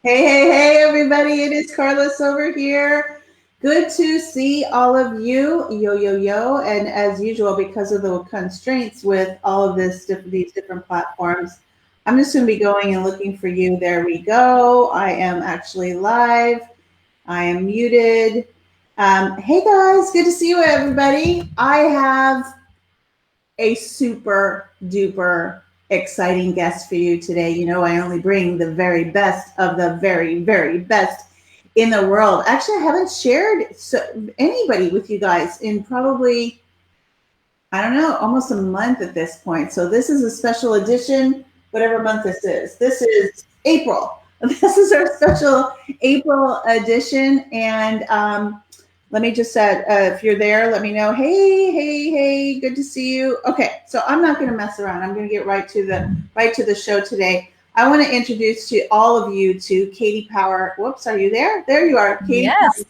Hey, everybody. It is Karla over here. Good to see all of you. Yo. And as usual, because of the constraints with all of these different platforms, I'm just going to be going and looking for you. There we go. I am actually live. I am muted. Hey, guys. Good to see you, everybody. I have a super duper exciting guest for you today. You know, I only bring the very best of the very, very best in the world. Actually, I haven't shared anybody with you guys in probably, I don't know, almost a month at this point. So this is a special edition, whatever month this is. This is April. This is our special April edition. And let me just say, if you're there, let me know. Hey, good to see you. Okay, so I'm not going to mess around. I'm going to get right to the show today. I want to introduce to all of you to Katti Power. Whoops, are you there? There you are, Katti Yes.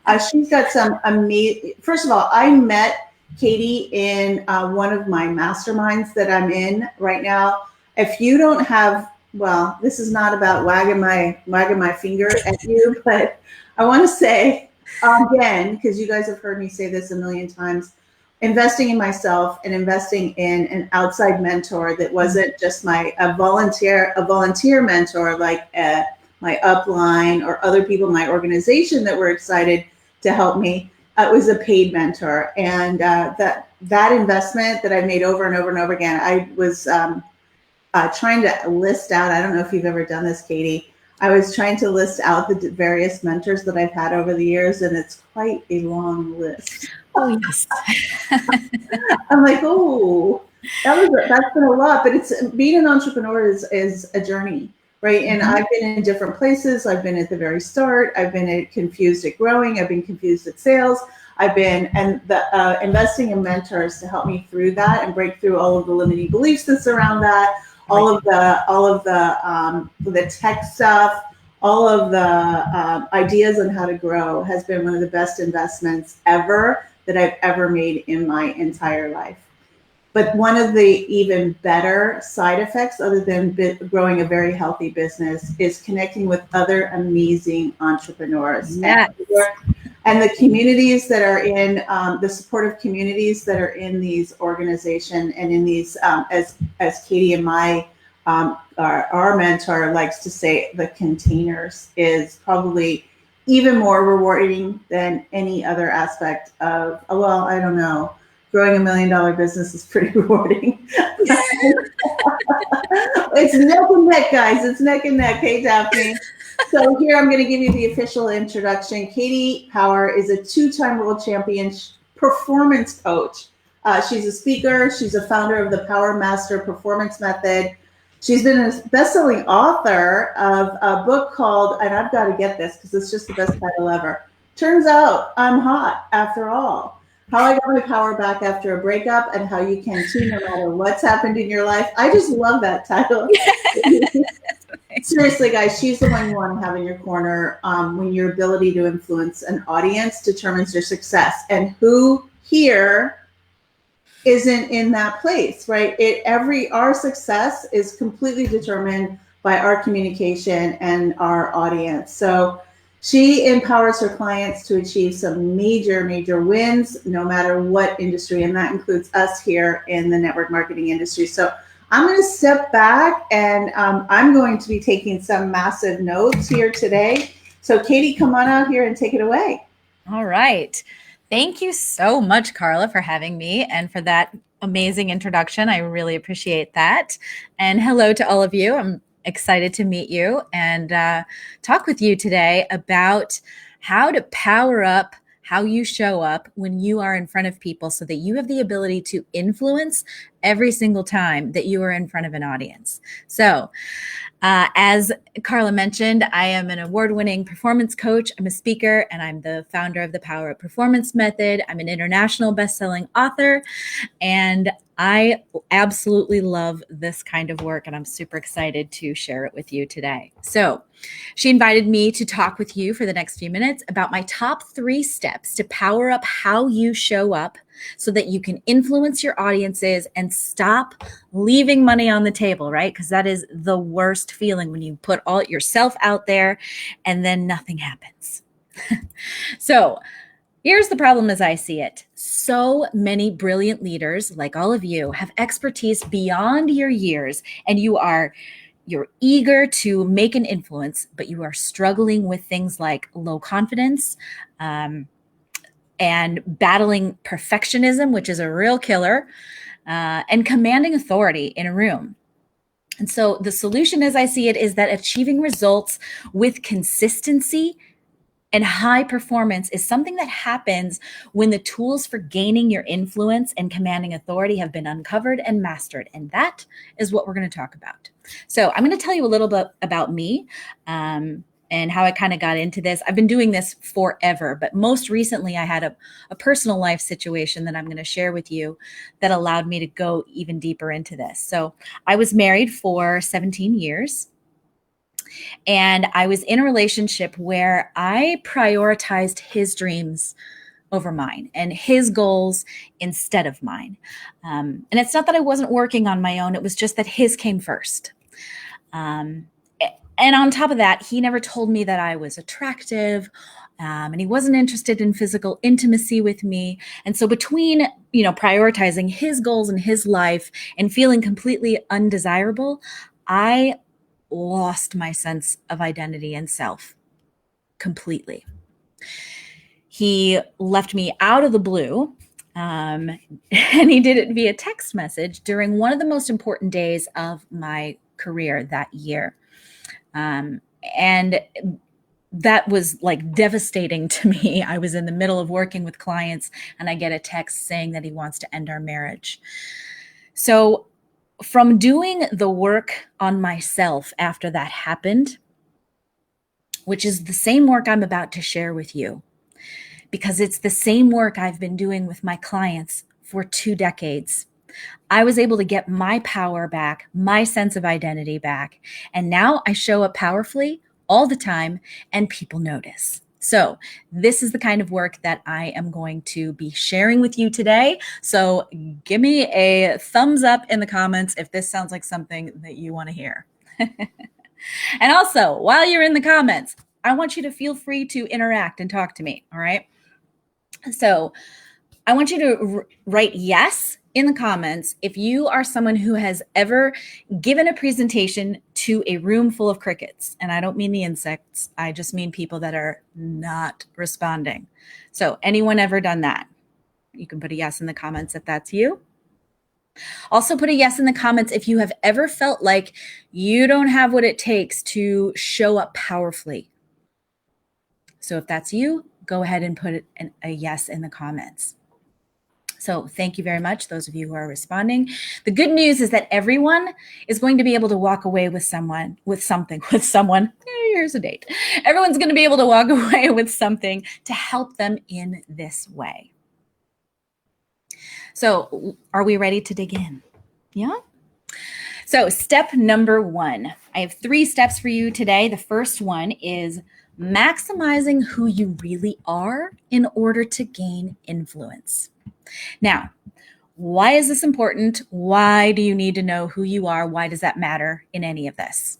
Power. She's got some amazing. First of all, I met Katti in one of my masterminds that I'm in right now. If you don't have, well, this is not about wagging my finger at you, but I want to say again, because you guys have heard me say this a million times, investing in myself and investing in an outside mentor that wasn't just a volunteer mentor like my upline or other people in my organization that were excited to help me. It was a paid mentor, and that investment that I made over and over and over again. I was trying to list out. I don't know if you've ever done this, Katti. I was trying to list out the various mentors that I've had over the years, and it's quite a long list. Oh, yes. I'm like, oh, that's been a lot, but it's being an entrepreneur is a journey, right? And I've been in different places. I've been at the very start. I've been confused at growing. I've been confused at sales. I've been investing in mentors to help me through that and break through all of the limiting beliefs that surround that. All of the tech stuff, all of the ideas on how to grow has been one of the best investments ever that I've ever made in my entire life. But one of the even better side effects, other than growing a very healthy business, is connecting with other amazing entrepreneurs. Yes. And the communities that are in the supportive communities that are in these organizations and in these, as Katti and our mentor likes to say, the containers is probably even more rewarding than any other aspect of, well, I don't know. Growing $1 million business is pretty rewarding. It's neck and neck, guys. It's neck and neck. Hey, Daphne. So here I'm going to give you the official introduction. Katti Power is a 2-time world champion performance coach. She's a speaker. She's a founder of the Power Master Performance Method. She's been a best-selling author of a book called, and I've got to get this because it's just the best title ever. Turns out I'm hot after all. How I got my power back after a breakup and how you can too no matter what's happened in your life. I just love that title. Seriously, guys, she's the one you want to have in your corner when your ability to influence an audience determines your success. And who here isn't in that place, right? Our success is completely determined by our communication and our audience. So she empowers her clients to achieve some major, major wins, no matter what industry, and that includes us here in the network marketing industry. So I'm going to step back and I'm going to be taking some massive notes here today. So Katti, come on out here and take it away. All right. Thank you so much, Karla, for having me and for that amazing introduction. I really appreciate that. And hello to all of you. I'm excited to meet you and talk with you today about how to power up how you show up when you are in front of people so that you have the ability to influence every single time that you are in front of an audience. So as Karla mentioned, I am an award-winning performance coach. I'm a speaker, and I'm the founder of the Power Up Performance Method. I'm an international best-selling author, and I absolutely love this kind of work, and I'm super excited to share it with you today. So she invited me to talk with you for the next few minutes about my top 3 steps to power up how you show up so that you can influence your audiences and stop leaving money on the table, right? Because that is the worst feeling when you put all yourself out there and then nothing happens. So here's the problem as I see it. So many brilliant leaders, like all of you, have expertise beyond your years, and you're eager to make an influence, but you are struggling with things like low confidence, and battling perfectionism, which is a real killer, and commanding authority in a room. And so the solution, as I see it, is that achieving results with consistency and high performance is something that happens when the tools for gaining your influence and commanding authority have been uncovered and mastered. And that is what we're going to talk about. So I'm going to tell you a little bit about me, and how I kind of got into this. I've been doing this forever, but most recently I had a personal life situation that I'm going to share with you that allowed me to go even deeper into this. So I was married for 17 years. And I was in a relationship where I prioritized his dreams over mine and his goals instead of mine. And it's not that I wasn't working on my own, it was just that his came first. And on top of that, he never told me that I was attractive, and he wasn't interested in physical intimacy with me. And so between, prioritizing his goals in his life and feeling completely undesirable, I lost my sense of identity and self completely. He left me out of the blue, and he did it via text message during one of the most important days of my career that year. And that was like devastating to me. I was in the middle of working with clients and I get a text saying that he wants to end our marriage. So from doing the work on myself after that happened, which is the same work I'm about to share with you, because it's the same work I've been doing with my clients for 2 decades, I was able to get my power back, my sense of identity back. And now I show up powerfully all the time and people notice. So this is the kind of work that I am going to be sharing with you today. So give me a thumbs up in the comments if this sounds like something that you want to hear. And also, while you're in the comments, I want you to feel free to interact and talk to me. All right. So I want you to write yes in the comments if you are someone who has ever given a presentation to a room full of crickets. And I don't mean the insects. I just mean people that are not responding. So anyone ever done that? You can put a yes in the comments if that's you. Also put a yes in the comments if you have ever felt like you don't have what it takes to show up powerfully. So if that's you, go ahead and put a yes in the comments. So thank you very much, those of you who are responding. The good news is that everyone is going to be able to walk away with someone. Here's a date. Everyone's going to be able to walk away with something to help them in this way. So are we ready to dig in? Yeah? So step number 1. I have 3 steps for you today. The first one is maximizing who you really are in order to gain influence. Now, why is this important? Why do you need to know who you are? Why does that matter in any of this?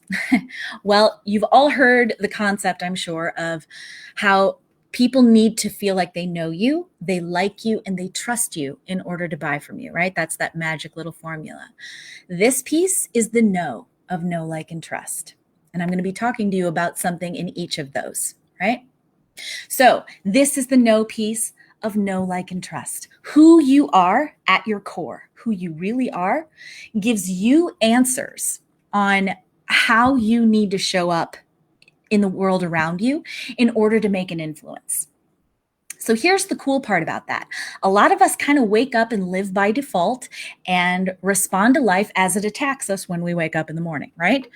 Well, you've all heard the concept, I'm sure, of how people need to feel like they know you, they like you, and they trust you in order to buy from you, right? That's that magic little formula. This piece is the know of know, like, and trust. And I'm going to be talking to you about something in each of those, right? So this is the know piece of know, like, and trust. Who you are at your core, who you really are, gives you answers on how you need to show up in the world around you in order to make an influence. So here's the cool part about that. A lot of us kind of wake up and live by default and respond to life as it attacks us when we wake up in the morning, right?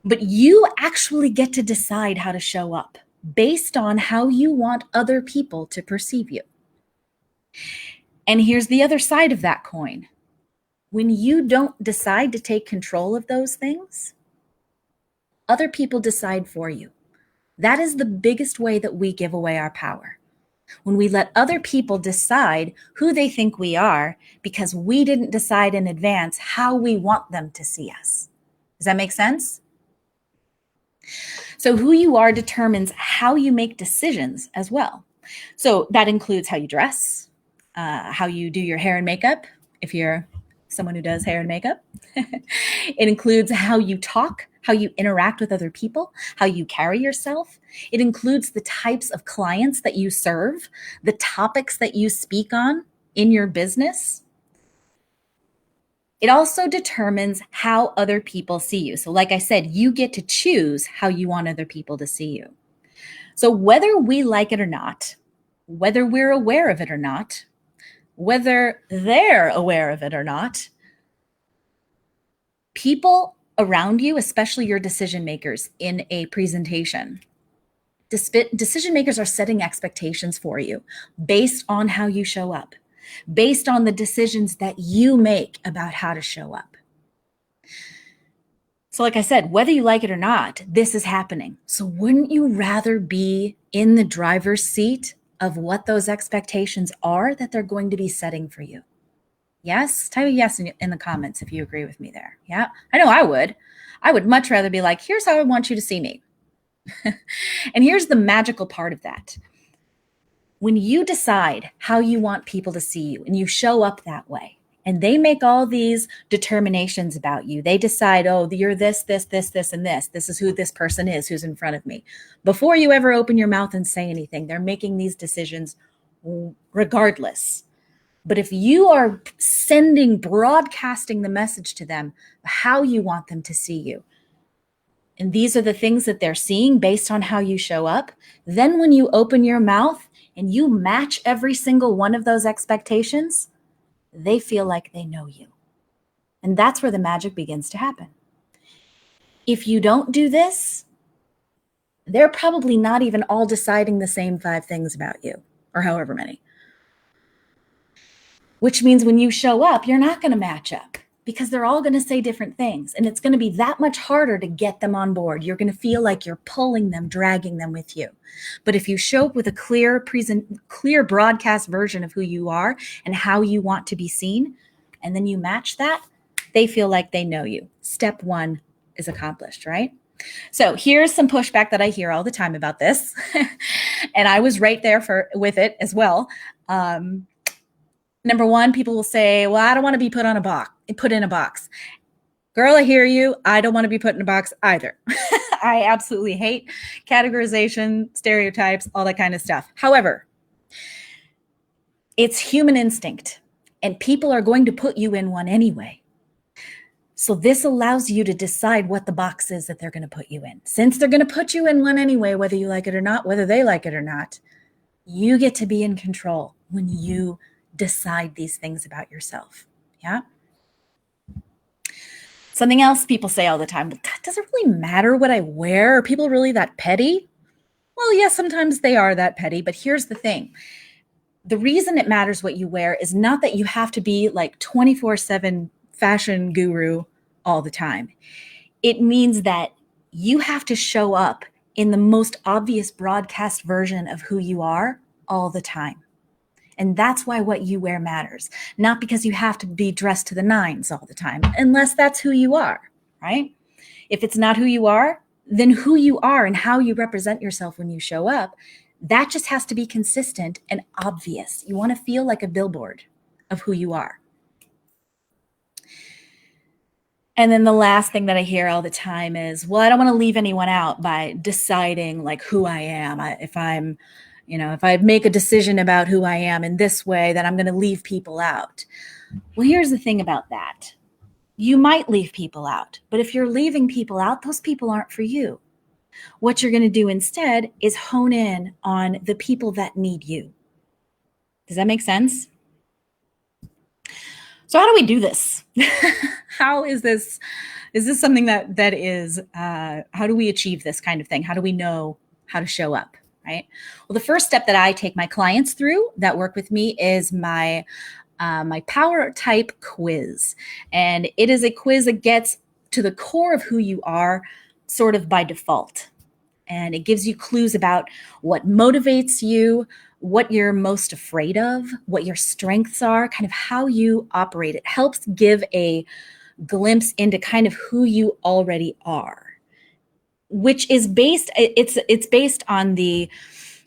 But you actually get to decide how to show up based on how you want other people to perceive you. And here's the other side of that coin. When you don't decide to take control of those things, other people decide for you. That is the biggest way that we give away our power. when we let other people decide who they think we are because we didn't decide in advance how we want them to see us. Does that make sense? So who you are determines how you make decisions as well. So that includes how you dress, how you do your hair and makeup, if you're someone who does hair and makeup. It includes how you talk, how you interact with other people, how you carry yourself. It includes the types of clients that you serve, the topics that you speak on in your business. It also determines how other people see you. So like I said, you get to choose how you want other people to see you. So whether we like it or not, whether we're aware of it or not, whether they're aware of it or not, people around you, especially your decision makers in a presentation, decision makers are setting expectations for you based on how you show up, based on the decisions that you make about how to show up. So like I said, whether you like it or not, this is happening. So wouldn't you rather be in the driver's seat of what those expectations are that they're going to be setting for you? Yes? Type a yes in the comments if you agree with me there. Yeah, I know I would. I would much rather be like, here's how I want you to see me. And here's the magical part of that. When you decide how you want people to see you and you show up that way, and they make all these determinations about you, they decide, oh, you're this, this, this, this, and this. This is who this person is who's in front of me. Before you ever open your mouth and say anything, they're making these decisions regardless. But if you are broadcasting the message to them, how you want them to see you, and these are the things that they're seeing based on how you show up, then when you open your mouth and you match every single one of those expectations, they feel like they know you. And that's where the magic begins to happen. If you don't do this, they're probably not even all deciding the same 5 things about you, or however many. Which means when you show up, you're not going to match up because they're all going to say different things. And it's going to be that much harder to get them on board. You're going to feel like you're pulling them, dragging them with you. But if you show up with a clear broadcast version of who you are and how you want to be seen, and then you match that, they feel like they know you. Step 1 is accomplished, right? So here's some pushback that I hear all the time about this. And I was right there with it as well. Number 1, people will say, well, I don't want to be put in a box. Girl, I hear you. I don't want to be put in a box either. I absolutely hate categorization, stereotypes, all that kind of stuff. However, it's human instinct, and people are going to put you in one anyway. So this allows you to decide what the box is that they're going to put you in. Since they're going to put you in one anyway, whether you like it or not, whether they like it or not, you get to be in control when you decide these things about yourself. Yeah. Something else people say all the time, does it really matter what I wear? Are people really that petty? Well, yes, sometimes they are that petty, but here's the thing. The reason it matters what you wear is not that you have to be like 24/7 fashion guru all the time. It means that you have to show up in the most obvious broadcast version of who you are all the time. And that's why what you wear matters, not because you have to be dressed to the nines all the time, unless that's who you are, right? If it's not who you are, then who you are and how you represent yourself when you show up, that just has to be consistent and obvious. You want to feel like a billboard of who you are. And then the last thing that I hear all the time is, well, I don't want to leave anyone out by deciding like who I am. If I make a decision about who I am in this way, then I'm going to leave people out. Well, here's the thing about that. You might leave people out, but if you're leaving people out, those people aren't for you. What you're going to do instead is hone in on the people that need you. Does that make sense? So how do we do this? How is this? Is this something that is, how do we achieve this kind of thing? How do we know how to show up? Right? Well, the first step that I take my clients through that work with me is my power type quiz. And it is a quiz that gets to the core of who you are sort of by default. And it gives you clues about what motivates you, what you're most afraid of, what your strengths are, kind of how you operate. It helps give a glimpse into kind of who you already are, which is it's based on the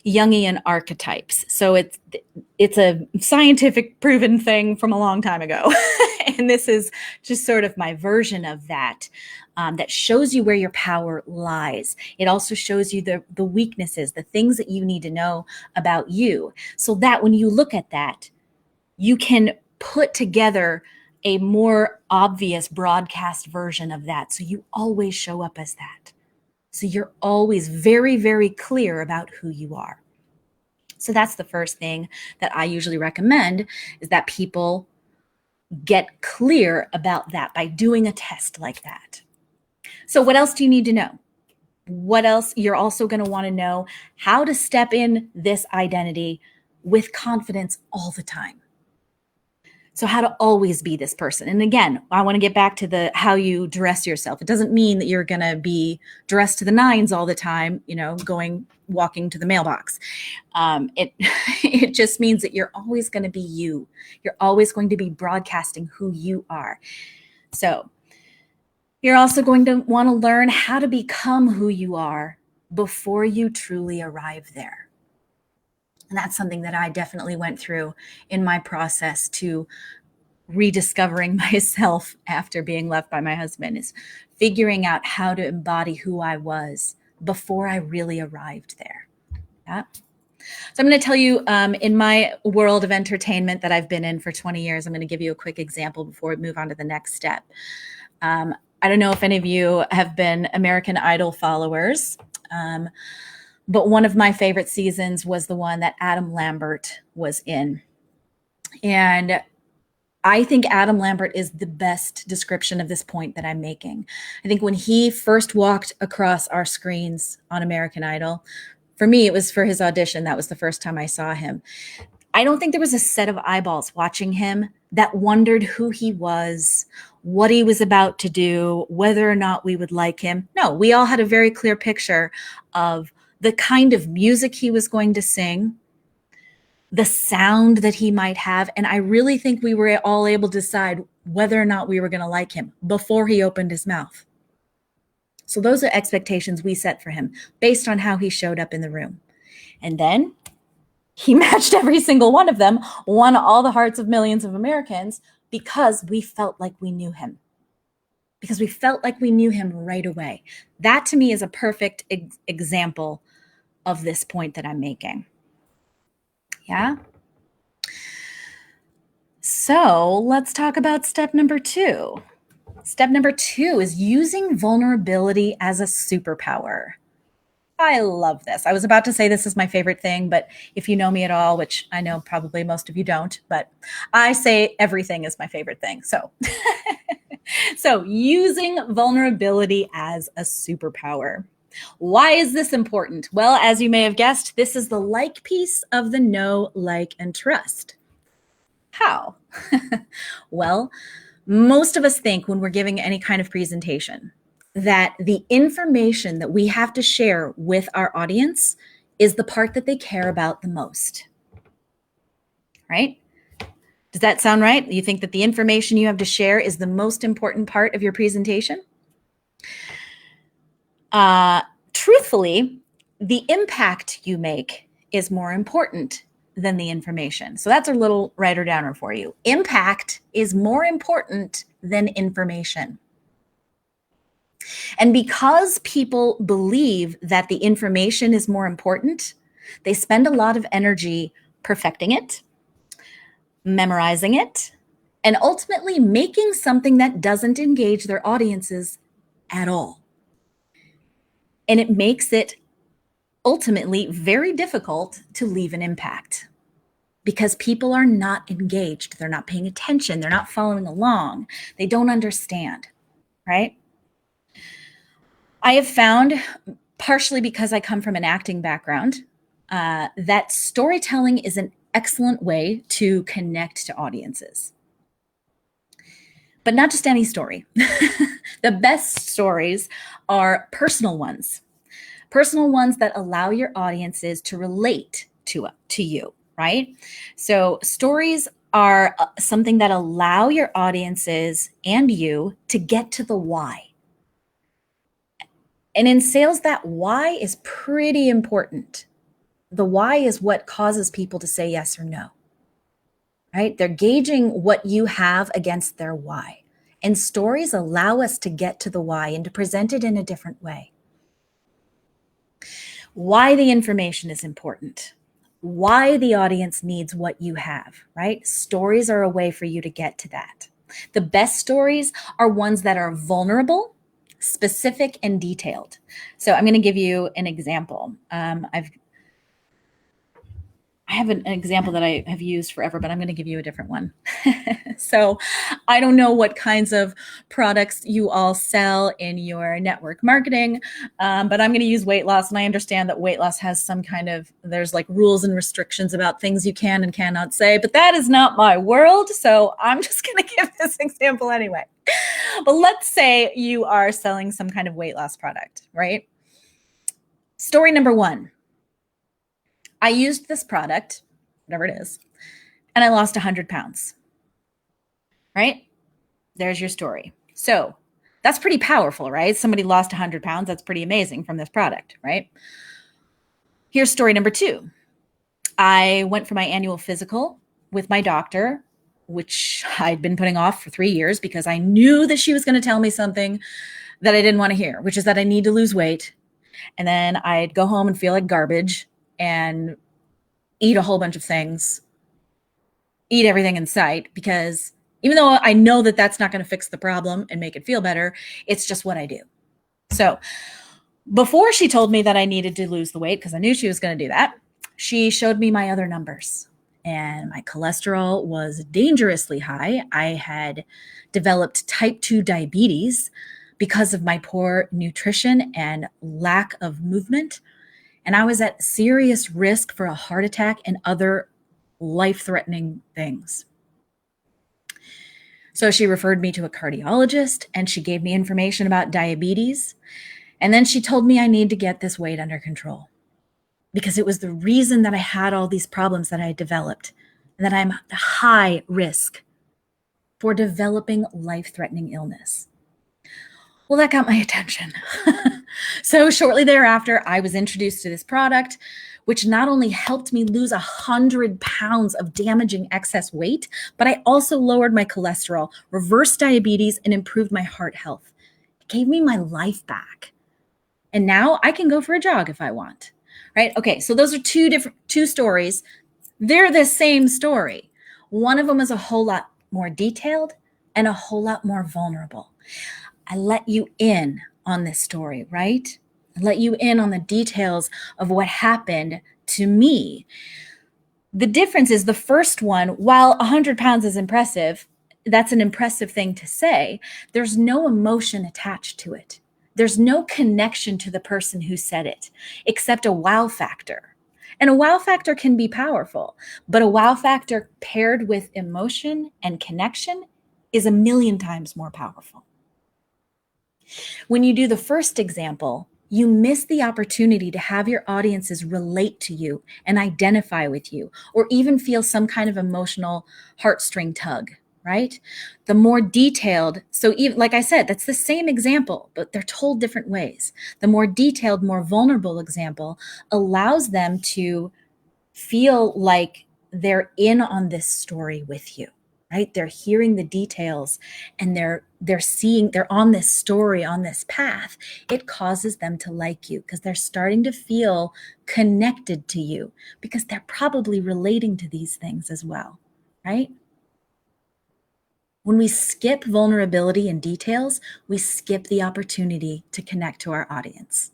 Jungian archetypes. So it's a scientific proven thing from a long time ago. And this is just sort of my version of that, that shows you where your power lies. It also shows you the weaknesses, the things that you need to know about you, so that when you look at that, you can put together a more obvious broadcast version of that. So you always show up as that. So you're always very, very clear about who you are. So that's the first thing that I usually recommend, is that people get clear about that by doing a test like that. So what else do you need to know? What else? You're also going to want to know how to step in this identity with confidence all the time. So how to always be this person. And again, I want to get back to the how you dress yourself. It doesn't mean that you're going to be dressed to the nines all the time, walking to the mailbox. It just means that you're always going to be you. You're always going to be broadcasting who you are. So you're also going to want to learn how to become who you are before you truly arrive there. And that's something that I definitely went through in my process to rediscovering myself after being left by my husband, is figuring out how to embody who I was before I really arrived there. Yeah. So I'm going to tell you, in my world of entertainment that I've been in for 20 years, I'm going to give you a quick example before we move on to the next step. I don't know if any of you have been American Idol followers, but one of my favorite seasons was the one that Adam Lambert was in. And I think Adam Lambert is the best description of this point that I'm making. I think when he first walked across our screens on American Idol, for me, it was for his audition. That was the first time I saw him. I don't think there was a set of eyeballs watching him that wondered who he was, what he was about to do, whether or not we would like him. No, we all had a very clear picture of the kind of music he was going to sing, the sound that he might have. And I really think we were all able to decide whether or not we were going to like him before he opened his mouth. So those are expectations we set for him based on how he showed up in the room. And then he matched every single one of them, won all the hearts of millions of Americans, because we felt like we knew him. Because we felt like we knew him right away. That to me is a perfect example of this point that I'm making. Yeah. So let's talk about step number 2. Step number 2 is using vulnerability as a superpower. I love this. I was about to say this is my favorite thing, but if you know me at all, which I know probably most of you don't, but I say everything is my favorite thing. So using vulnerability as a superpower. Why is this important? Well, as you may have guessed, this is the like piece of the know, like, and trust. How? Well, most of us think when we're giving any kind of presentation that the information that we have to share with our audience is the part that they care about the most. Right? Does that sound right? You think that the information you have to share is the most important part of your presentation? Truthfully, the impact you make is more important than the information. So that's a little writer downer for you. Impact is more important than information. And because people believe that the information is more important, they spend a lot of energy perfecting it, memorizing it, and ultimately making something that doesn't engage their audiences at all. And it makes it ultimately very difficult to leave an impact because people are not engaged. They're not paying attention. They're not following along. They don't understand, right? I have found, partially because I come from an acting background, that storytelling is an excellent way to connect to audiences. But not just any story. The best stories are personal ones that allow your audiences to relate to you, right? So stories are something that allow your audiences and you to get to the why. And in sales, that why is pretty important. The why is what causes people to say yes or no, right? They're gauging what you have against their why. And stories allow us to get to the why and to present it in a different way. Why the information is important, why the audience needs what you have, right? Stories are a way for you to get to that. The best stories are ones that are vulnerable, specific, and detailed. So I'm going to give you an example. I have an example that I have used forever, but I'm going to give you a different one. So I don't know what kinds of products you all sell in your network marketing, but I'm going to use weight loss. And I understand that weight loss has some kind of, there's like rules and restrictions about things you can and cannot say, but that is not my world. So I'm just going to give this example anyway. But let's say you are selling some kind of weight loss product, right? Story number one. I used this product, whatever it is, and I lost 100 pounds, right? There's your story. So that's pretty powerful, right? Somebody lost 100 pounds. That's pretty amazing from this product, right? Here's story number two. I went for my annual physical with my doctor, which I'd been putting off for 3 years because I knew that she was going to tell me something that I didn't want to hear, which is that I need to lose weight. And then I'd go home and feel like garbage and eat a whole bunch of things, eat everything in sight, because even though I know that that's not going to fix the problem and make it feel better, it's just what I do. So before she told me that I needed to lose the weight, because I knew she was going to do that, she showed me my other numbers. And my cholesterol was dangerously high. I had developed type 2 diabetes because of my poor nutrition and lack of movement. And I was at serious risk for a heart attack and other life-threatening things. So she referred me to a cardiologist and she gave me information about diabetes. And then she told me I need to get this weight under control because it was the reason that I had all these problems that I had developed and that I'm at high risk for developing life-threatening illness. Well, that got my attention. So shortly thereafter, I was introduced to this product, which not only helped me lose 100 pounds of damaging excess weight, but I also lowered my cholesterol, reversed diabetes, and improved my heart health. It gave me my life back. And now I can go for a jog if I want, right? Okay, so those are two stories. They're the same story. One of them is a whole lot more detailed and a whole lot more vulnerable. I let you in on this story, right? I let you in on the details of what happened to me. The difference is the first one, while 100 pounds is impressive, that's an impressive thing to say, there's no emotion attached to it. There's no connection to the person who said it, except a wow factor. And a wow factor can be powerful, but a wow factor paired with emotion and connection is a million times more powerful. When you do the first example, you miss the opportunity to have your audiences relate to you and identify with you, or even feel some kind of emotional heartstring tug, right? The more detailed, so even like I said, that's the same example, but they're told different ways. The more detailed, more vulnerable example allows them to feel like they're in on this story with you. Right? They're hearing the details and they're seeing, they're on this story, on this path. It causes them to like you because they're starting to feel connected to you because they're probably relating to these things as well, right? When we skip vulnerability and details, we skip the opportunity to connect to our audience.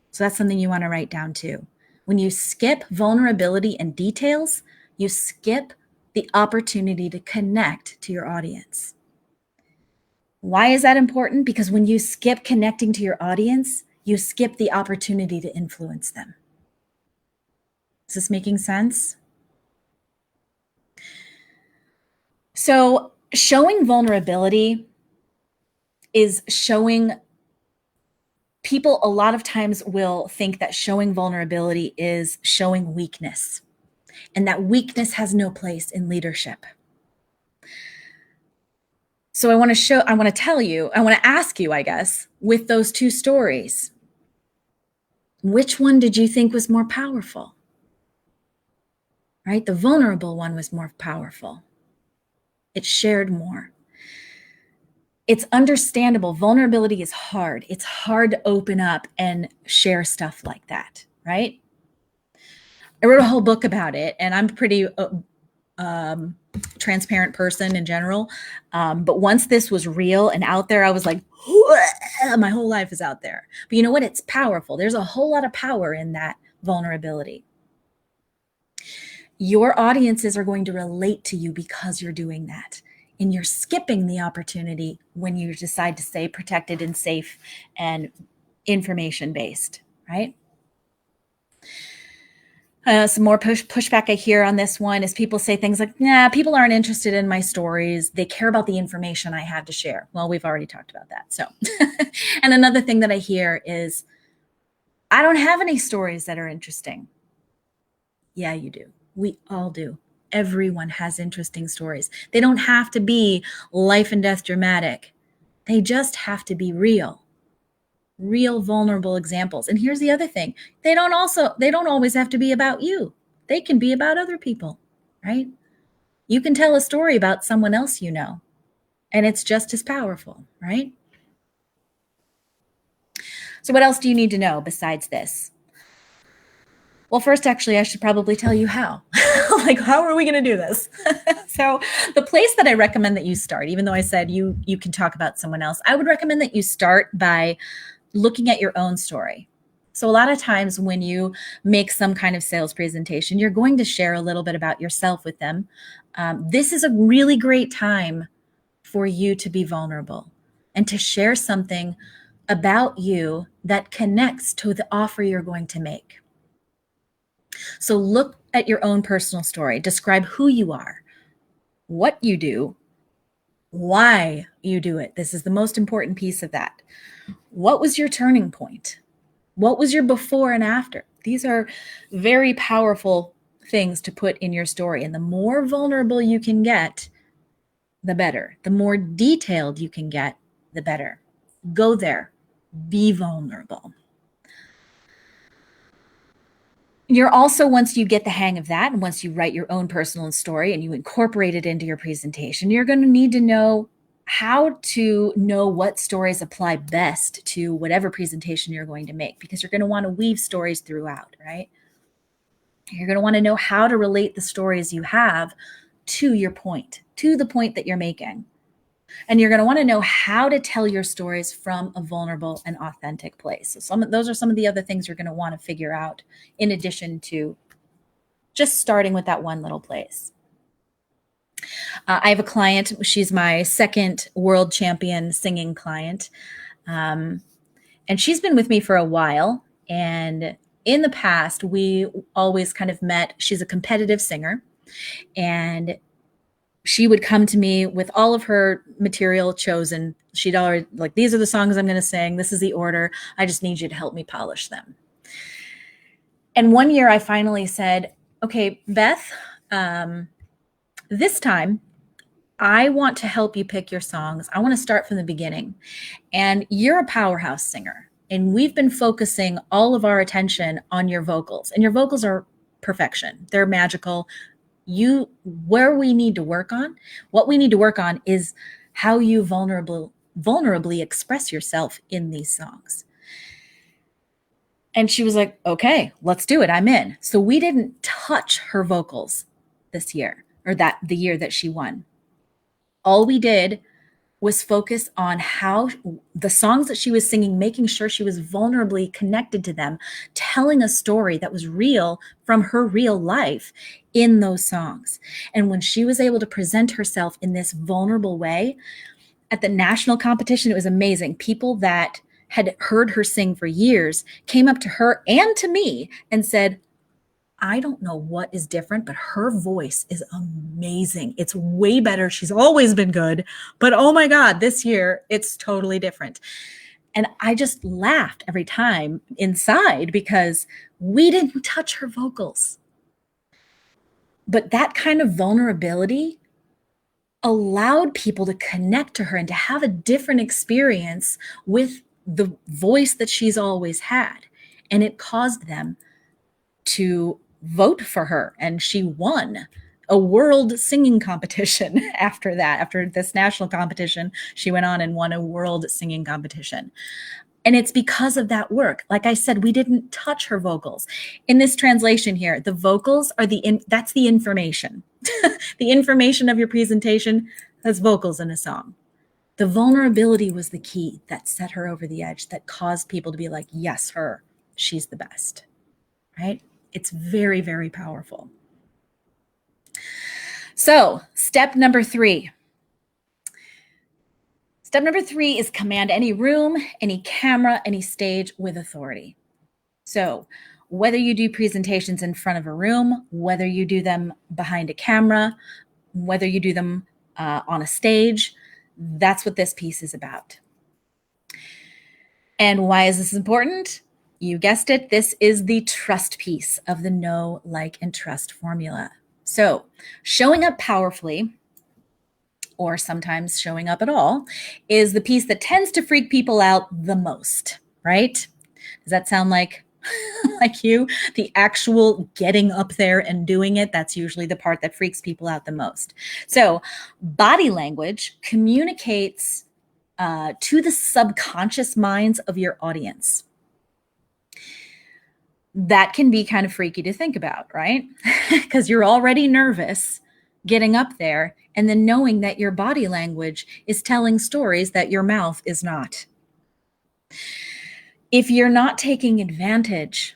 So that's something you want to write down too. When you skip vulnerability and details, you skip the opportunity to connect to your audience. Why is that important? Because when you skip connecting to your audience, you skip the opportunity to influence them. Is this making sense? So showing vulnerability is showing people a lot of times will think that showing vulnerability is showing weakness, and that weakness has no place in leadership. So I want to ask you, I guess, with those two stories, which one did you think was more powerful? Right? The vulnerable one was more powerful. It shared more. It's understandable. Vulnerability is hard. It's hard to open up and share stuff like that, right? I wrote a whole book about it, and I'm a pretty transparent person in general. But once this was real and out there, I was like, my whole life is out there. But you know what? It's powerful. There's a whole lot of power in that vulnerability. Your audiences are going to relate to you because you're doing that. And you're skipping the opportunity when you decide to stay protected and safe and information-based, right? Some more pushback I hear on this one is people say things like, nah, people aren't interested in my stories. They care about the information I have to share. Well, we've already talked about that. So, and another thing that I hear is, I don't have any stories that are interesting. Yeah, you do. We all do. Everyone has interesting stories. They don't have to be life and death dramatic. They just have to be real vulnerable examples. And here's the other thing. They don't always have to be about you. They can be about other people, right? You can tell a story about someone else you know, and it's just as powerful, right? So what else do you need to know besides this? Well, first, actually, I should probably tell you how. Like, how are we going to do this? So the place that I recommend that you start, even though I said you can talk about someone else, I would recommend that you start by looking at your own story. So a lot of times when you make some kind of sales presentation, you're going to share a little bit about yourself with them. This is a really great time for you to be vulnerable and to share something about you that connects to the offer you're going to make. So look at your own personal story. Describe who you are, what you do, why you do it. This is the most important piece of that. What was your turning point? What was your before and after? These are very powerful things to put in your story. And the more vulnerable you can get, the better. The more detailed you can get, the better. Go there. Be vulnerable. You're also, once you get the hang of that, and once you write your own personal story and you incorporate it into your presentation, you're going to need to know how to know what stories apply best to whatever presentation you're going to make, because you're going to want to weave stories throughout, right? You're going to want to know how to relate the stories you have to your point, to the point that you're making. And you're going to want to know how to tell your stories from a vulnerable and authentic place. So those are some of the other things you're going to want to figure out, in addition to just starting with that one little place. I have a client. She's my second world champion singing client. And she's been with me for a while. And in the past, we always kind of met. She's a competitive singer. And she would come to me with all of her material chosen. She'd already, like, these are the songs I'm going to sing. This is the order. I just need you to help me polish them. And one year I finally said, okay, Beth, this time I want to help you pick your songs. I want to start from the beginning. And you're a powerhouse singer. And we've been focusing all of our attention on your vocals. And your vocals are perfection. They're magical. Where we need to work on, what we need to work on is how you vulnerably express yourself in these songs. And she was like, okay, let's do it. I'm in. So we didn't touch her vocals this year, or the year that she won. All we did was focus on how the songs that she was singing, making sure she was vulnerably connected to them, telling a story that was real from her real life in those songs. And when she was able to present herself in this vulnerable way at the national competition, it was amazing. People that had heard her sing for years came up to her and to me and said, I don't know what is different, but her voice is amazing. It's way better. She's always been good, but oh my God, this year it's totally different. And I just laughed every time inside because we didn't touch her vocals. But that kind of vulnerability allowed people to connect to her and to have a different experience with the voice that she's always had. And it caused them to vote for her. And she won a world singing competition after that. After this national competition, she went on and won a world singing competition. And it's because of that work. Like I said, we didn't touch her vocals. In this translation here, the vocals are that's the information. The information of your presentation has vocals in a song. The vulnerability was the key that set her over the edge, that caused people to be like, yes, her, she's the best, right? It's very, very powerful. So step number 3. Step number 3 is command any room, any camera, any stage with authority. So whether you do presentations in front of a room, whether you do them behind a camera, whether you do them on a stage, that's what this piece is about. And why is this important? You guessed it. This is the trust piece of the know, like, and trust formula. So showing up powerfully, or sometimes showing up at all, is the piece that tends to freak people out the most, right? Does that sound like you? The actual getting up there and doing it, that's usually the part that freaks people out the most. So body language communicates to the subconscious minds of your audience. That can be kind of freaky to think about, right? Because you're already nervous getting up there, and then knowing that your body language is telling stories that your mouth is not. If you're not taking advantage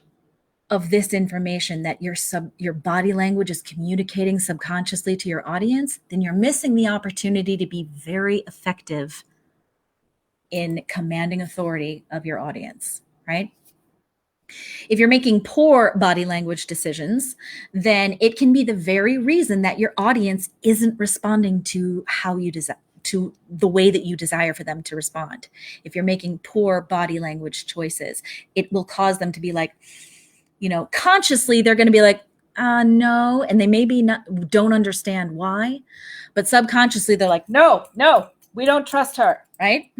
of this information that your body language is communicating subconsciously to your audience, then you're missing the opportunity to be very effective in commanding authority of your audience, right? If you're making poor body language decisions, then it can be the very reason that your audience isn't responding to how you to the way that you desire for them to respond. If you're making poor body language choices, it will cause them to be like, consciously they're going to be like, no, and they maybe don't understand why, but subconsciously they're like, no, we don't trust her, right?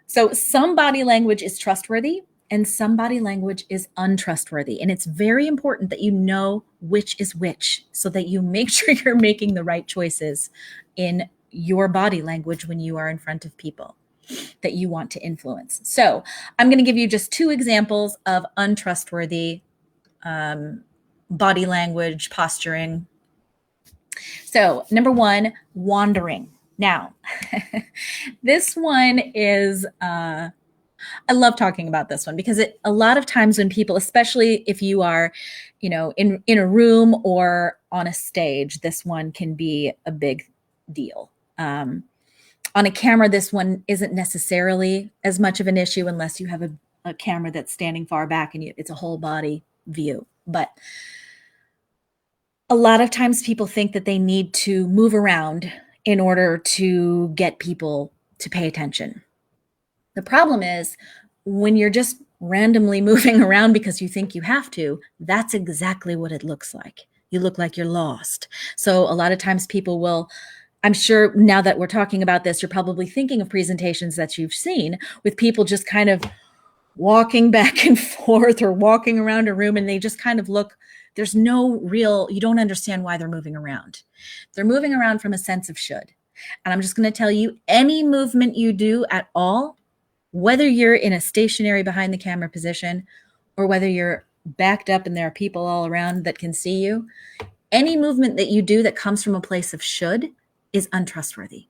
So some body language is trustworthy and some body language is untrustworthy. And it's very important that you know which is which so that you make sure you're making the right choices in your body language when you are in front of people that you want to influence. So I'm going to give you just 2 examples of untrustworthy body language posturing. So number 1, wandering. Now, this one is, I love talking about this one because a lot of times when people, especially if you are, in a room or on a stage, this one can be a big deal. On a camera, this one isn't necessarily as much of an issue unless you have a camera that's standing far back and it's a whole body view. But a lot of times people think that they need to move around in order to get people to pay attention. The problem is when you're just randomly moving around because you think you have to, that's exactly what it looks like. You look like you're lost. So a lot of times people will, I'm sure now that we're talking about this, you're probably thinking of presentations that you've seen with people just kind of walking back and forth or walking around a room and they just kind of look, there's no real, you don't understand why they're moving around. They're moving around from a sense of should. And I'm just going to tell you, any movement you do at all, whether you're in a stationary behind the camera position or whether you're backed up and there are people all around that can see you, any movement that you do that comes from a place of should is untrustworthy.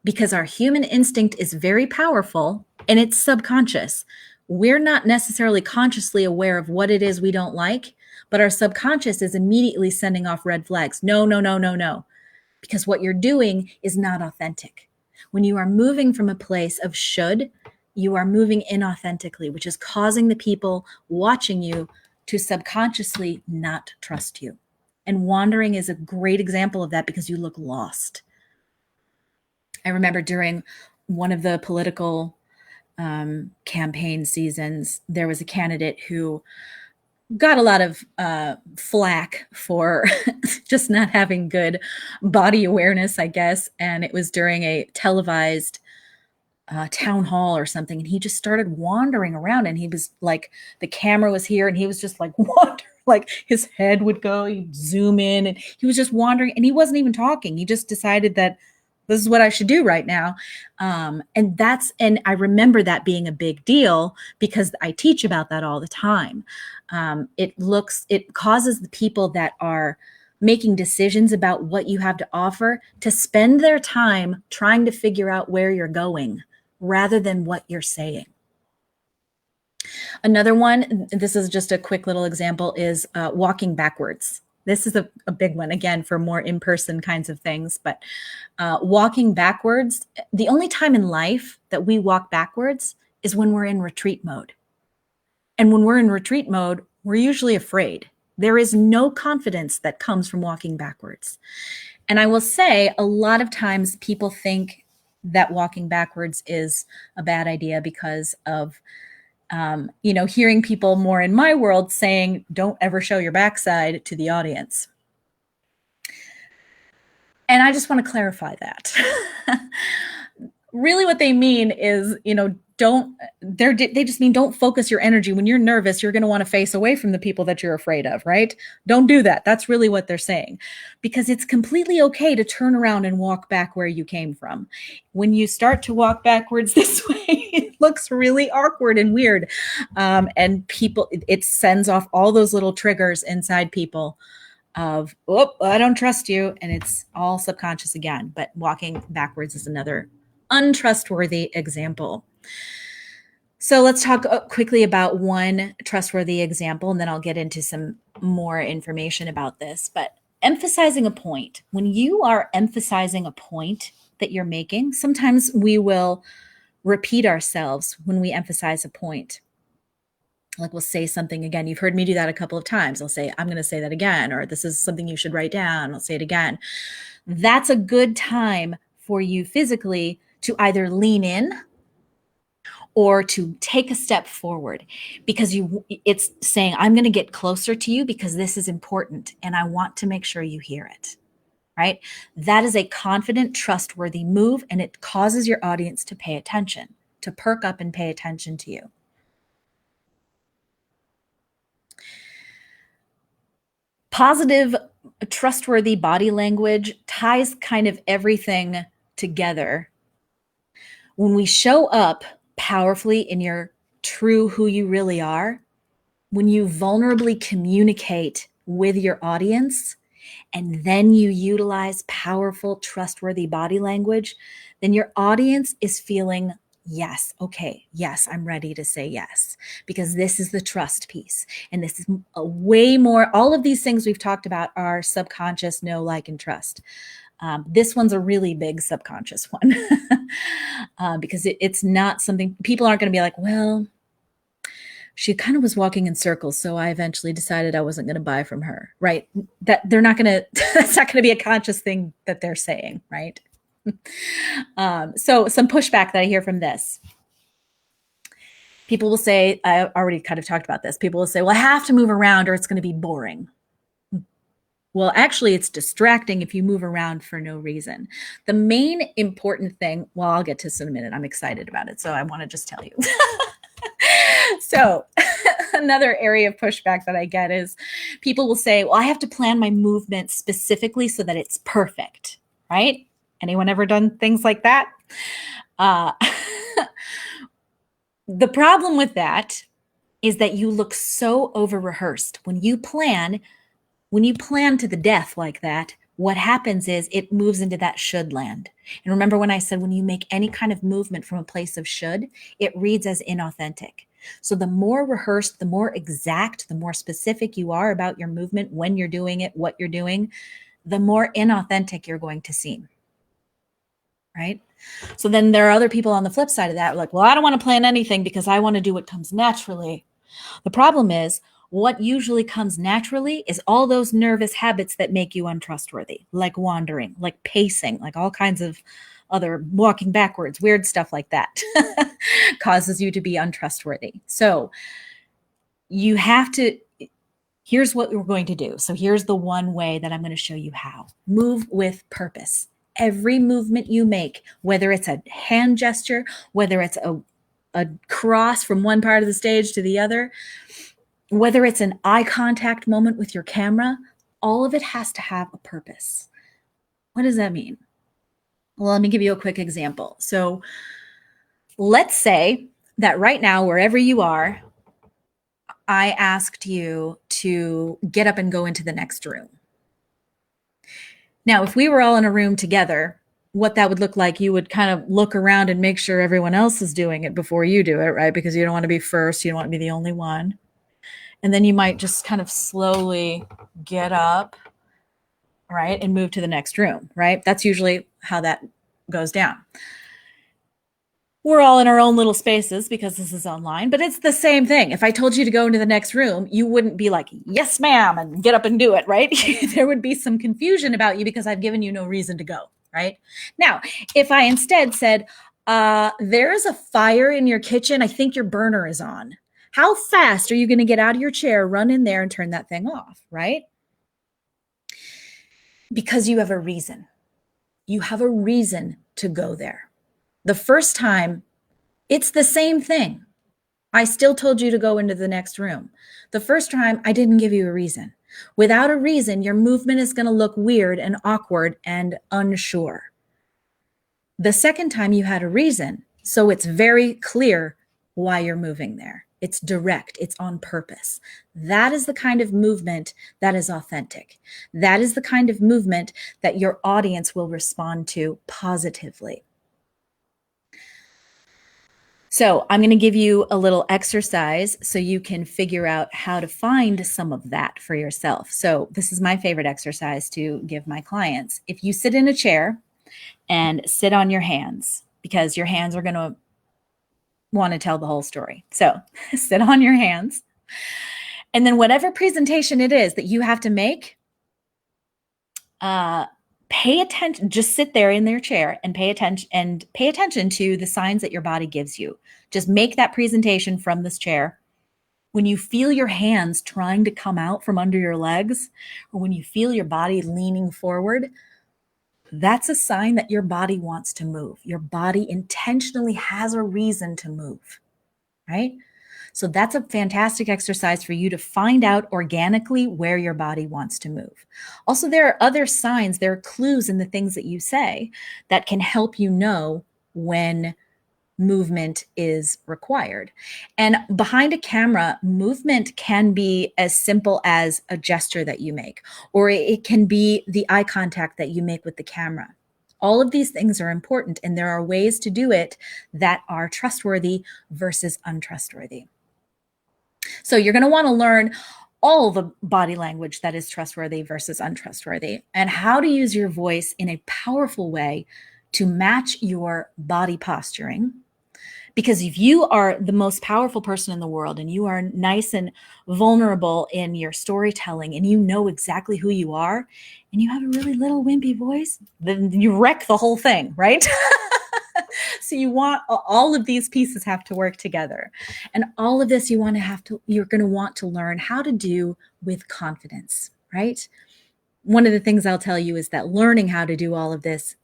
Because our human instinct is very powerful and it's subconscious. We're not necessarily consciously aware of what it is we don't like, but our subconscious is immediately sending off red flags. No. Because what you're doing is not authentic. When you are moving from a place of should, you are moving inauthentically, which is causing the people watching you to subconsciously not trust you. And wandering is a great example of that because you look lost. I remember during one of the political campaign seasons, there was a candidate who got a lot of flack for just not having good body awareness, I guess. And it was during a televised town hall or something. And he just started wandering around, and he was like, the camera was here and he was just like wandering, like his head would go, he'd zoom in, and he was just wandering, and he wasn't even talking. He just decided that this is what I should do right now. And I remember that being a big deal because I teach about that all the time. It causes the people that are making decisions about what you have to offer to spend their time trying to figure out where you're going rather than what you're saying. Another one, this is just a quick little example, is walking backwards. This is a big one, again, for more in-person kinds of things. But walking backwards, the only time in life that we walk backwards is when we're in retreat mode. And when we're in retreat mode, we're usually afraid. There is no confidence that comes from walking backwards. And I will say, a lot of times people think that walking backwards is a bad idea because of hearing people more in my world saying, don't ever show your backside to the audience. And I just want to clarify that. Really what they mean is, they just mean don't focus your energy. When you're nervous, you're going to want to face away from the people that you're afraid of, right? Don't do that. That's really what they're saying, because it's completely okay to turn around and walk back where you came from. When you start to walk backwards this way, it looks really awkward and weird. And it sends off all those little triggers inside people of, oh, I don't trust you. And it's all subconscious again. But walking backwards is another untrustworthy example. So let's talk quickly about one trustworthy example, and then I'll get into some more information about this. But emphasizing a point. When you are emphasizing a point that you're making, sometimes we will repeat ourselves when we emphasize a point. Like we'll say something again. You've heard me do that a couple of times. I'll say, I'm going to say that again, or this is something you should write down. I'll say it again. That's a good time for you physically to either lean in or to take a step forward, because it's saying, I'm going to get closer to you because this is important and I want to make sure you hear it, right? That is a confident, trustworthy move, and it causes your audience to pay attention, to perk up and pay attention to you. Positive, trustworthy body language ties kind of everything together. When we show up powerfully in your true who you really are, when you vulnerably communicate with your audience, and then you utilize powerful, trustworthy body language, then your audience is feeling, yes, okay, yes, I'm ready to say yes, because this is the trust piece. And this is a way more, all of these things we've talked about are subconscious, know, like, and trust. This one's a really big subconscious one because it's not something people aren't going to be like, well, she kind of was walking in circles, so I eventually decided I wasn't going to buy from her, right? That they're not going to, that's not going to be a conscious thing that they're saying, right? So some pushback that I hear from this. People will say, I already kind of talked about this. People will say, well, I have to move around or it's going to be boring. Well, actually, it's distracting if you move around for no reason. The main important thing, well, I'll get to this in a minute. I'm excited about it, so I want to just tell you. So another area of pushback that I get is people will say, well, I have to plan my movement specifically so that it's perfect, right? Anyone ever done things like that? The problem with that is that you look so over-rehearsed. When you plan to the death like that, what happens is it moves into that should land. And remember when I said when you make any kind of movement from a place of should, it reads as inauthentic. So the more rehearsed, the more exact, the more specific you are about your movement, when you're doing it, what you're doing, the more inauthentic you're going to seem, right? So then there are other people on the flip side of that, like, well, I don't want to plan anything because I want to do what comes naturally. The problem is, what usually comes naturally is all those nervous habits that make you untrustworthy, like wandering, like pacing, like all kinds of other walking backwards, weird stuff like that causes you to be untrustworthy. So you have to, here's what we're going to do. So here's the one way that I'm going to show you how. Move with purpose. Every movement you make, whether it's a hand gesture, whether it's a cross from one part of the stage to the other, whether it's an eye contact moment with your camera, all of it has to have a purpose. What does that mean? Well, let me give you a quick example. So let's say that right now, wherever you are, I asked you to get up and go into the next room. Now, if we were all in a room together, what that would look like, you would kind of look around and make sure everyone else is doing it before you do it, right? Because you don't want to be first. You don't want to be the only one. And then you might just kind of slowly get up, right? And move to the next room, right? That's usually how that goes down. We're all in our own little spaces because this is online, but it's the same thing. If I told you to go into the next room, you wouldn't be like, yes, ma'am, and get up and do it, right? There would be some confusion about you because I've given you no reason to go, right? Now, if I instead said, there is a fire in your kitchen, I think your burner is on. How fast are you going to get out of your chair, run in there and turn that thing off, right? Because you have a reason. You have a reason to go there. The first time, it's the same thing. I still told you to go into the next room. The first time, I didn't give you a reason. Without a reason, your movement is going to look weird and awkward and unsure. The second time, you had a reason, so it's very clear why you're moving there. It's direct. It's on purpose. That is the kind of movement that is authentic. That is the kind of movement that your audience will respond to positively. So I'm going to give you a little exercise so you can figure out how to find some of that for yourself. So this is my favorite exercise to give my clients. If you sit in a chair and sit on your hands, because your hands are going to want to tell the whole story. So sit on your hands. And then whatever presentation it is that you have to make, pay attention, just sit there in their chair and pay attention to the signs that your body gives you. Just make that presentation from this chair. When you feel your hands trying to come out from under your legs, or when you feel your body leaning forward, that's a sign that your body wants to move. Your body intentionally has a reason to move, right? So that's a fantastic exercise for you to find out organically where your body wants to move. Also, there are other signs, there are clues in the things that you say that can help you know when movement is required. And behind a camera, movement can be as simple as a gesture that you make, or it can be the eye contact that you make with the camera. All of these things are important, and there are ways to do it that are trustworthy versus untrustworthy. So you're going to want to learn all the body language that is trustworthy versus untrustworthy, and how to use your voice in a powerful way to match your body posturing. Because if you are the most powerful person in the world and you are nice and vulnerable in your storytelling and you know exactly who you are and you have a really little wimpy voice, then you wreck the whole thing, right? So you want all of these pieces have to work together. And all of this you're going to want to learn how to do with confidence, right? One of the things I'll tell you is that learning how to do all of this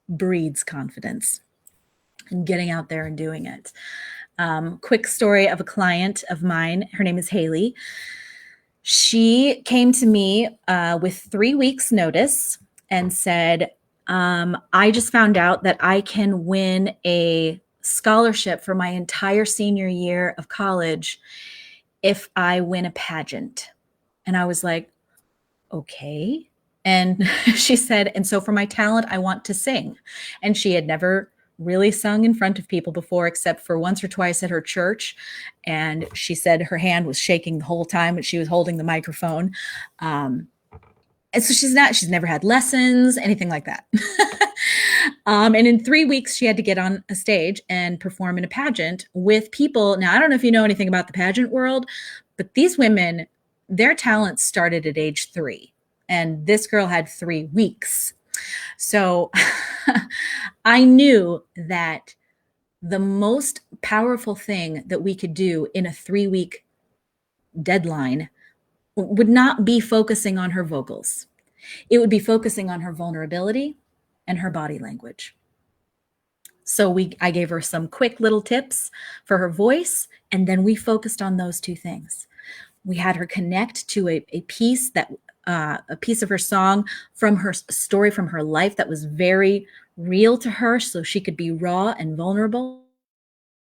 breeds confidence and getting out there and doing it. Quick story of a client of mine. Her name is Haley. She came to me with 3 weeks notice and said, I just found out that I can win a scholarship for my entire senior year of college if I win a pageant. And I was like, okay. And she said, and so for my talent, I want to sing. And she had never really sung in front of people before, except for once or twice at her church. And she said her hand was shaking the whole time when she was holding the microphone. And so she's never had lessons, anything like that. And in 3 weeks, she had to get on a stage and perform in a pageant with people. Now, I don't know if you know anything about the pageant world, but these women, their talents started at age 3. And this girl had 3 weeks. So I knew that the most powerful thing that we could do in a 3-week deadline would not be focusing on her vocals. It would be focusing on her vulnerability and her body language. So I gave her some quick little tips for her voice, and then we focused on those two things. We had her connect to a piece of her song from her story from her life that was very real to her, so she could be raw and vulnerable.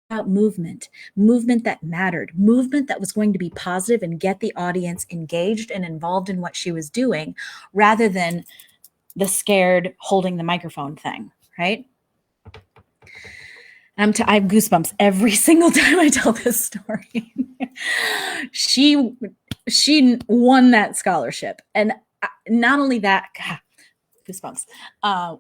About movement that mattered, movement that was going to be positive and get the audience engaged and involved in what she was doing, rather than the scared holding the microphone thing, right? I have goosebumps every single time I tell this story. She won that scholarship, and not only that, goosebumps.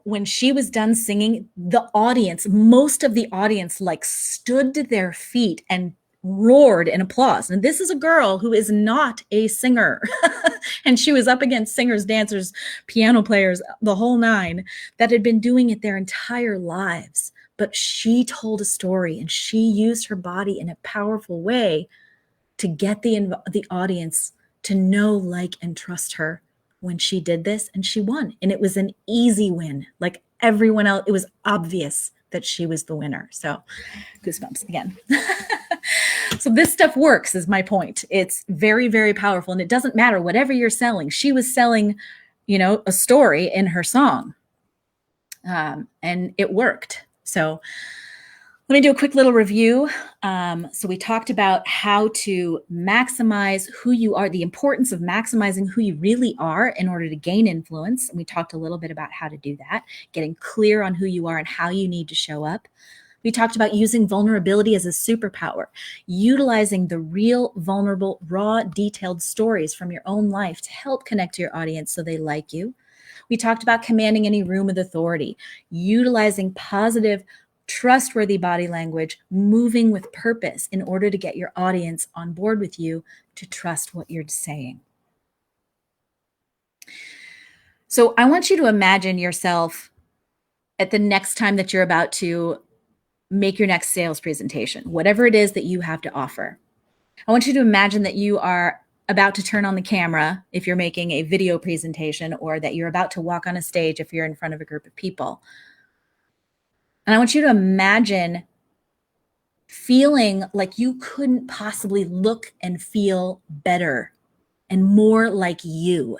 When she was done singing, the audience, most of the audience, like stood to their feet and roared in applause. And this is a girl who is not a singer. And she was up against singers, dancers, piano players, the whole nine, that had been doing it their entire lives. But she told a story, and she used her body in a powerful way to get the audience to know, like, and trust her when she did this, and she won. And it was an easy win. Like everyone else, it was obvious that she was the winner. So goosebumps again. So this stuff works, is my point. It's very, very powerful. And it doesn't matter whatever you're selling. She was selling, a story in her song. And it worked. So let me do a quick little review. So we talked about how to maximize who you are, the importance of maximizing who you really are in order to gain influence. And we talked a little bit about how to do that, getting clear on who you are and how you need to show up. We talked about using vulnerability as a superpower, utilizing the real, vulnerable, raw, detailed stories from your own life to help connect to your audience so they like you. We talked about commanding any room with authority, utilizing positive, trustworthy body language, moving with purpose in order to get your audience on board with you to trust what you're saying. So I want you to imagine yourself at the next time that you're about to make your next sales presentation, whatever it is that you have to offer. I want you to imagine that you are about to turn on the camera if you're making a video presentation, or that you're about to walk on a stage if you're in front of a group of people. And I want you to imagine feeling like you couldn't possibly look and feel better and more like you.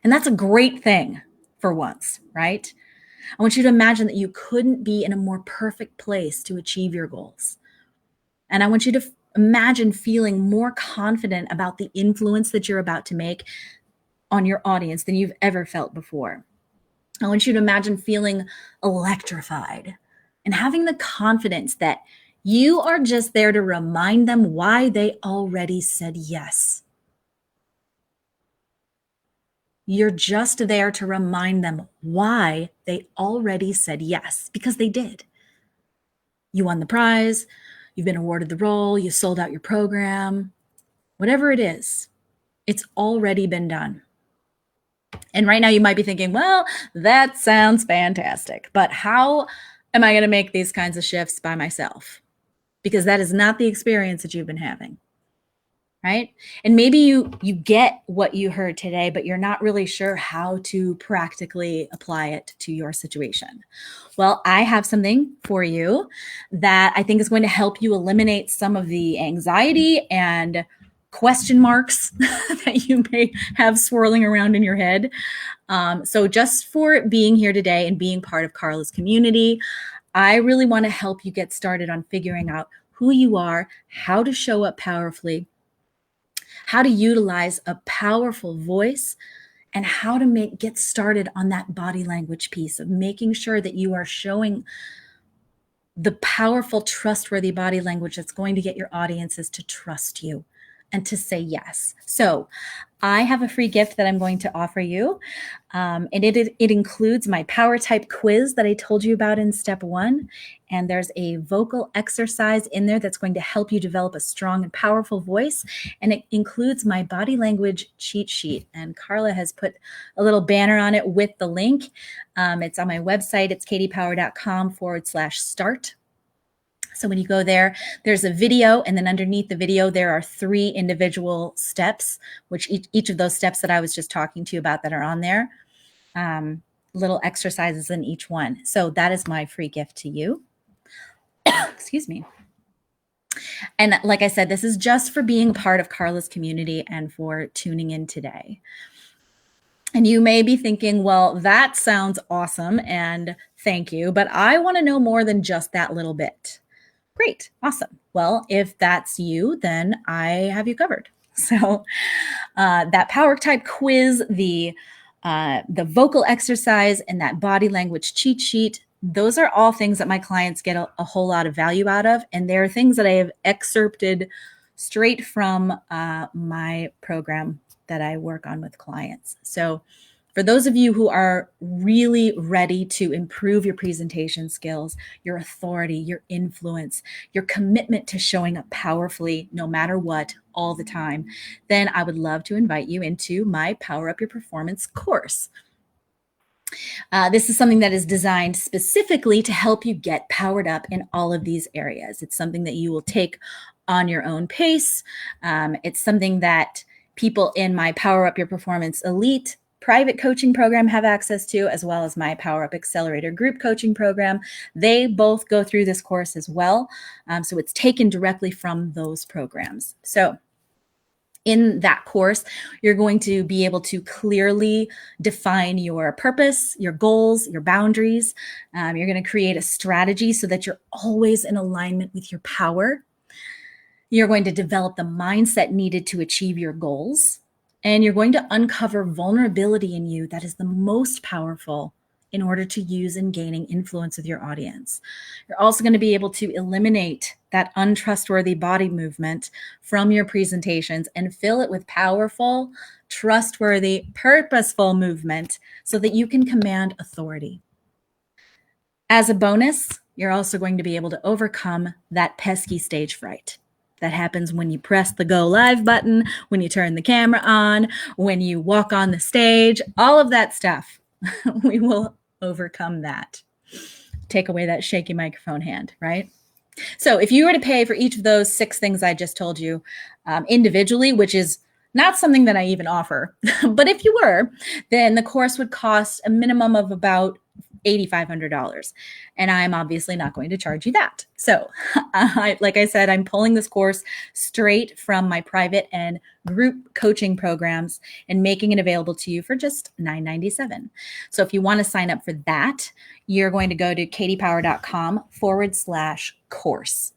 And that's a great thing for once, right? I want you to imagine that you couldn't be in a more perfect place to achieve your goals. And I want you to imagine feeling more confident about the influence that you're about to make on your audience than you've ever felt before. I want you to imagine feeling electrified and having the confidence that you are just there to remind them why they already said yes. You're just there to remind them why they already said yes, because they did. You won the prize, you've been awarded the role, you sold out your program, whatever it is, it's already been done. And right now you might be thinking, well, that sounds fantastic, but how am I going to make these kinds of shifts by myself? Because that is not the experience that you've been having. Right? And maybe you get what you heard today, but you're not really sure how to practically apply it to your situation. Well, I have something for you that I think is going to help you eliminate some of the anxiety and question marks that you may have swirling around in your head. So just for being here today and being part of Karla's community, I really want to help you get started on figuring out who you are, how to show up powerfully, how to utilize a powerful voice, and how to get started on that body language piece of making sure that you are showing the powerful, trustworthy body language that's going to get your audiences to trust you and to say yes. So I have a free gift that I'm going to offer you. And it includes my power type quiz that I told you about in step 1. And there's a vocal exercise in there that's going to help you develop a strong and powerful voice. And it includes my body language cheat sheet. And Karla has put a little banner on it with the link. It's on my website. It's kattipower.com/start. So when you go there, there's a video, and then underneath the video, there are 3 individual steps, which each of those steps that I was just talking to you about that are on there, little exercises in each one. So that is my free gift to you. Excuse me. And like I said, this is just for being part of Karla's community and for tuning in today. And you may be thinking, well, that sounds awesome and thank you, but I want to know more than just that little bit. Great. Awesome. Well, if that's you, then I have you covered. So that power type quiz, the vocal exercise, and that body language cheat sheet, those are all things that my clients get a whole lot of value out of. And they're things that I have excerpted straight from my program that I work on with clients. So for those of you who are really ready to improve your presentation skills, your authority, your influence, your commitment to showing up powerfully, no matter what, all the time, then I would love to invite you into my Power Up Your Performance course. This is something that is designed specifically to help you get powered up in all of these areas. It's something that you will take on your own pace. It's something that people in my Power Up Your Performance Elite private coaching program have access to, as well as my Power Up Accelerator group coaching program. They both go through this course as well. So it's taken directly from those programs. So in that course, you're going to be able to clearly define your purpose, your goals, your boundaries. You're going to create a strategy so that you're always in alignment with your power. You're going to develop the mindset needed to achieve your goals. And you're going to uncover vulnerability in you that is the most powerful in order to use in gaining influence with your audience. You're also going to be able to eliminate that untrustworthy body movement from your presentations and fill it with powerful, trustworthy, purposeful movement so that you can command authority. As a bonus, you're also going to be able to overcome that pesky stage fright. That happens when you press the go live button, when you turn the camera on, when you walk on the stage, all of that stuff. We will overcome that. Take away that shaky microphone hand, right? So if you were to pay for each of those 6 things I just told you individually, which is not something that I even offer, but if you were, then the course would cost a minimum of about $8,500. And I'm obviously not going to charge you that. So like I said, I'm pulling this course straight from my private and group coaching programs and making it available to you for just $9.97. So if you want to sign up for that, you're going to go to kattipower.com/course.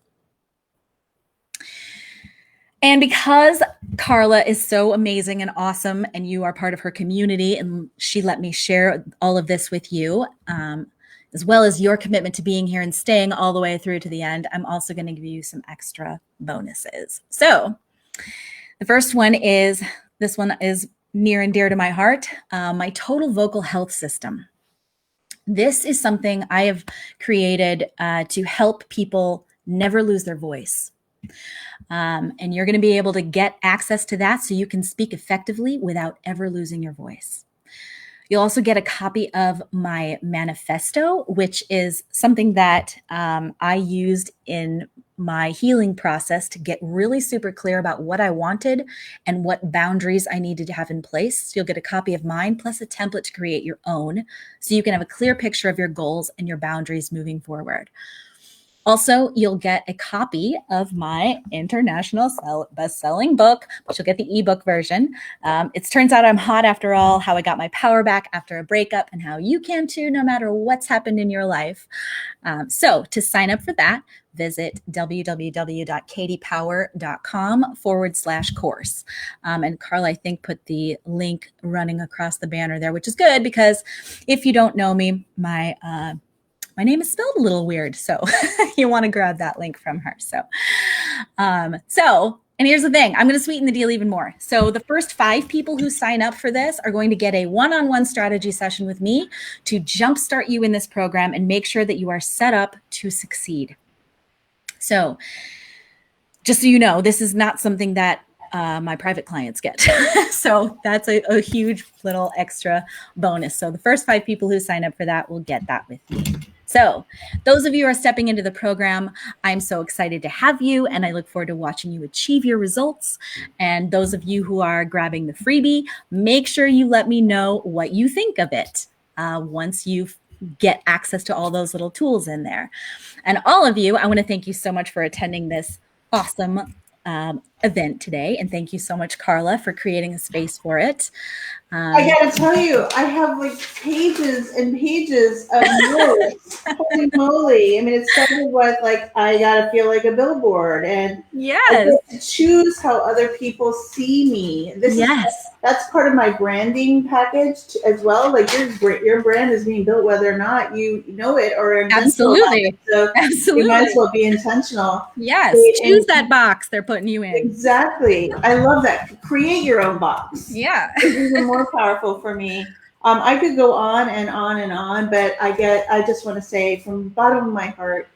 And because Karla is so amazing and awesome, and you are part of her community, and she let me share all of this with you, as well as your commitment to being here and staying all the way through to the end, I'm also going to give you some extra bonuses. So the first one is, this one is near and dear to my heart, my total vocal health system. This is something I have created to help people never lose their voice. And you're going to be able to get access to that so you can speak effectively without ever losing your voice. You'll also get a copy of my manifesto, which is something that I used in my healing process to get really super clear about what I wanted and what boundaries I needed to have in place. So you'll get a copy of mine plus a template to create your own so you can have a clear picture of your goals and your boundaries moving forward. Also, you'll get a copy of my international best-selling book, but you'll get the ebook version. It turns out I'm hot after all, how I got my power back after a breakup, and how you can too, no matter what's happened in your life. So to sign up for that, visit www.kattipower.com/course. And Karla, I think, put the link running across the banner there, which is good because if you don't know me, my name is spelled a little weird, so you want to grab that link from her. So And here's the thing, I'm going to sweeten the deal even more. So the first 5 people who sign up for this are going to get a one-on-one strategy session with me to jumpstart you in this program and make sure that you are set up to succeed. So just so you know, this is not something that my private clients get. So that's a huge little extra bonus. So the first 5 people who sign up for that will get that with me. So those of you who are stepping into the program, I'm so excited to have you, and I look forward to watching you achieve your results. And those of you who are grabbing the freebie, make sure you let me know what you think of it once you get access to all those little tools in there. And all of you, I want to thank you so much for attending this awesome event today. And thank you so much, Karla, for creating a space for it. I gotta tell you, I have like pages and pages of notes. Holy moly. I mean, it started with like, I gotta feel like a billboard, and yes, I get to choose how other people see me. That's part of my branding package as well. Like your brand is being built whether or not you know it or are intentional. Absolutely. So Absolutely. you might as well be intentional. Yes. Choose that box they're putting you in. Exactly. I love that. Create your own box. Yeah. It's even more powerful for me. I could go on and on and on, but I just want to say from the bottom of my heart,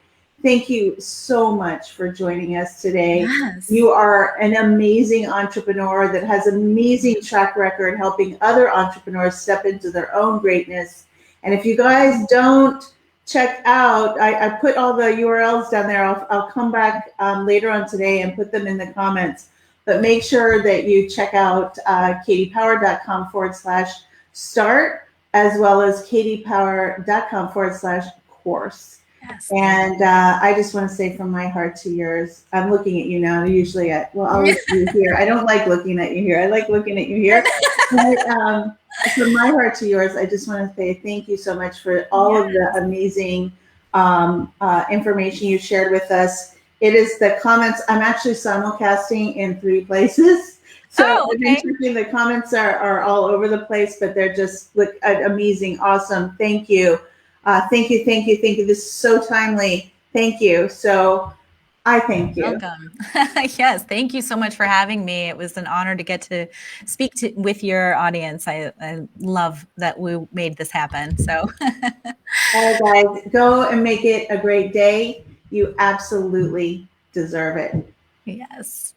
thank you so much for joining us today. Yes. You are an amazing entrepreneur that has an amazing track record helping other entrepreneurs step into their own greatness. And if you guys don't check out, I put all the URLs down there. I'll come back later on today and put them in the comments. But make sure that you check out kattipower.com/start, as well as kattipower.com/course. Yes. And I just want to say from my heart to yours, I'm looking at you now. Usually, I'll look at you here. I don't like looking at you here. I like looking at you here. But, from my heart to yours, I just want to say thank you so much for all of the amazing information you shared with us. It is the comments. I'm actually simulcasting in 3 places. So the comments are all over the place, but they're just amazing, awesome. Thank you. Thank you. This is so timely. Thank you. So I thank you. Welcome. Yes, thank you so much for having me. It was an honor to get to speak with your audience. I love that we made this happen. So, all right, guys, go and make it a great day. You absolutely deserve it. Yes.